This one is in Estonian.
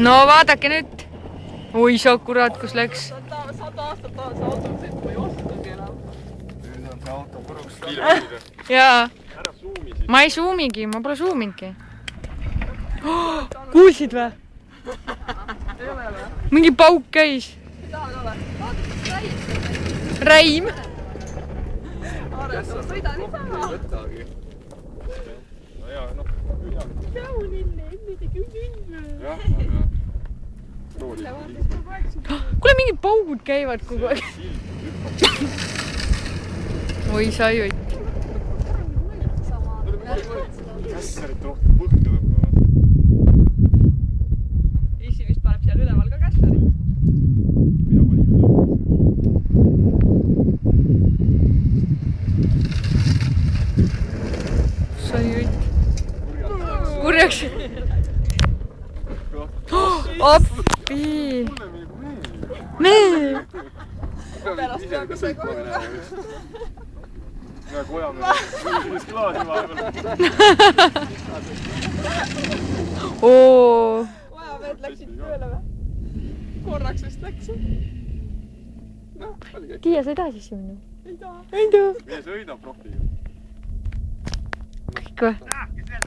No vaadake nüüd. Oi sa kurat, kus läks. 100 aastat taas autosid või ostugi enam. Nüüd on see auto puruks. Jaa. Ära suumi siis. Ma ei suumigi, ma pole suumingi. Kuulsid või? Ei ole või? Mingi pauk käis. Ei taha ka või? Vaata, kus käib. Räim. Aare, sa sõida niisama. Võtagi. No jaa, noh. Käu ninni, midagi ninni. Jah, aga... Kuule, mingid paugud käivad kogu aeg. Oi sa jutt. Kässarit rohtu põhja tõmbama. Issi vist paneb seal üleval ka kässari. Mida ma liigun lõpuks? Sa jutt. Kurjaks. Appi. Mee. Pärast peab ise koju minema. Ja koja me siis klaasi vahepeal. Oo. Vajamehed läksid tööle või? Korraks vist läks. Noh, oligi. Kiia, sa ei taha sisse minna? Ei taha. Ei taha. Meie sõidab profiga. Kõik või?